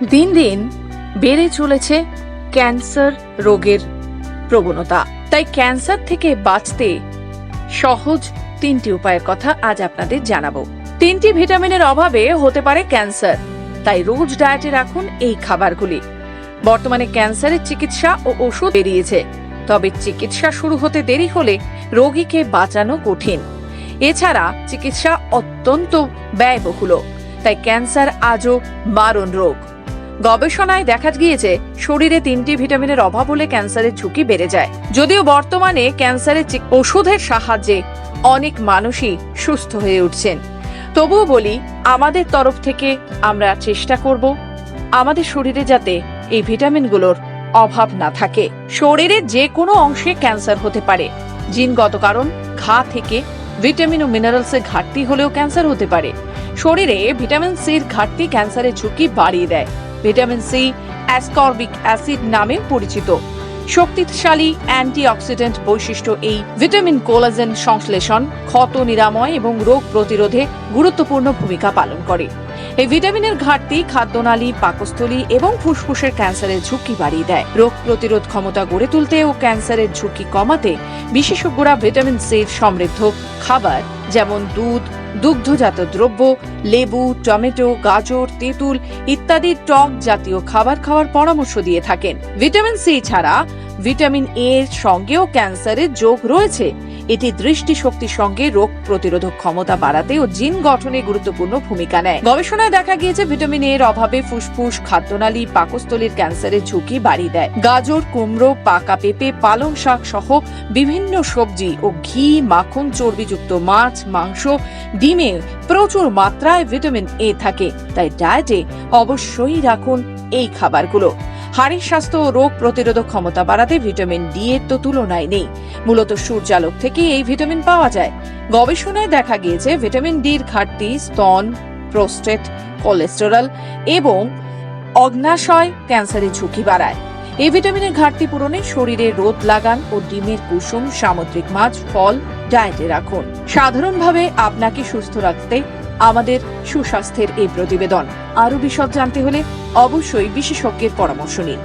দিন দিন বেড়ে চলেছে ক্যান্সার রোগের প্রবণতা। তাই ক্যান্সার থেকে বাঁচতে সহজ 3টি উপায়ের কথা আজ আপনাদের জানাবো। 3টি ভিটামিনের অভাবে হতে পারে ক্যান্সার, তাই রোজ ডায়েটে রাখুন এই খাবারগুলি। বর্তমানে ক্যান্সারের চিকিৎসা ও ওষুধ বেরিয়েছে, তবে চিকিৎসা শুরু হতে দেরি হলে রোগীকে বাঁচানো কঠিন। এছাড়া চিকিৎসা অত্যন্ত ব্যয়বহুল, তাই ক্যান্সার আজও মারণ রোগ। গবেষণায় দেখা গিয়েছে শরীরে 3টি ভিটামিনের অভাব হলে ক্যান্সারের ঝুঁকি বেড়ে যায়। যদিও বর্তমানে ক্যান্সারের ওষুধের সাহায্যে অনেক মানুষই সুস্থ হয়ে উঠছেন, তবুও বলি আমাদের তরফ থেকে আমরা চেষ্টা করব আমাদের শরীরে যাতে এই ভিটামিনগুলোর অভাব না থাকে। শরীরের যে কোনো অংশে ক্যান্সার হতে পারে। জিনগত কারণ, ঘা থেকে ভিটামিন ও মিনারেলসের ঘাটতি হলেও ক্যান্সার হতে পারে। শরীরে ভিটামিন সির ঘাটতি ক্যান্সারের ঝুঁকি বাড়িয়ে দেয়। ভিটামিন সি অ্যাসকর্বিক অ্যাসিড নামে পরিচিত। শক্তিশালী অ্যান্টিঅক্সিডেন্ট বৈশিষ্ট্য এই ভিটামিন কোলাজেন সংশ্লেষণ, ক্ষত নিরাময় এবং রোগ প্রতিরোধে গুরুত্বপূর্ণ ভূমিকা পালন করে। এই ভিটামিনের ঘাটতি খাদ্যনালী, পাকস্থলী এবং ফুসফুসের ক্যান্সারের ঝুঁকি বাড়িয়ে দেয়। রোগ প্রতিরোধ ক্ষমতা গড়ে তুলতে ও ক্যান্সারের ঝুঁকি কমাতে বিশেষজ্ঞরা ভিটামিন সির সমৃদ্ধ খাবার যেমন দুধ, দুগ্ধজাত দ্রব্য, লেবু, টমেটো, গাজর, তেঁতুল ইত্যাদি টক জাতীয় খাবার খাওয়ার পরামর্শ দিয়ে থাকেন। ভিটামিন সি ছাড়া ভিটামিন এ এর সঙ্গেও ক্যান্সারের যোগ রয়েছে। এটি দৃষ্টিশক্তির সঙ্গে রোগ প্রতিরোধক ক্ষমতা বাড়াতে ও জিন গঠনে গুরুত্বপূর্ণ ভূমিকা নেয়। গবেষণায় দেখা গিয়েছে ভিটামিন এর অভাবে ফুসফুস, খাদ্যনালী, পাকস্থলীর ক্যান্সারের ঝুঁকি বাড়িয়ে দেয়। গাজর, কুমড়ো, পাকা পেঁপে, পালং শাক সহ বিভিন্ন সবজি ও ঘি, মাখন, চর্বিযুক্ত মাছ, মাংস, ডিমে প্রচুর মাত্রায় ভিটামিন এ থাকে। তাই ডায়েটে অবশ্যই রাখুন এই খাবারগুলো। হাড়ের স্বাস্থ্য ও রোগ প্রতিরোধক ক্ষমতা বাড়াতে ভিটামিন ডি এর তো তুলনায় নেই। মূলত সূর্যালোক থেকে এই ভিটামিন পাওয়া যায়। গবেষণায় দেখা গিয়েছে ভিটামিন ডির ঘাটতি স্তন, প্রোস্টেট, কোলেস্টেরল এবং অগ্ন্যাশয় ক্যান্সারের ঝুঁকি বাড়ায়। এই ভিটামিনের ঘাটতি পূরণে শরীরে রোদ লাগান ও ডিমের কুসুম, সামুদ্রিক মাছ, ফল ডায়েটে রাখুন। সাধারণভাবে আপনাকে সুস্থ রাখতে আমাদের সুস্বাস্থ্যের এই প্রতিবেদন। আরো বিশদ জানতে হলে অবশ্যই বিশেষজ্ঞের পরামর্শ নিন।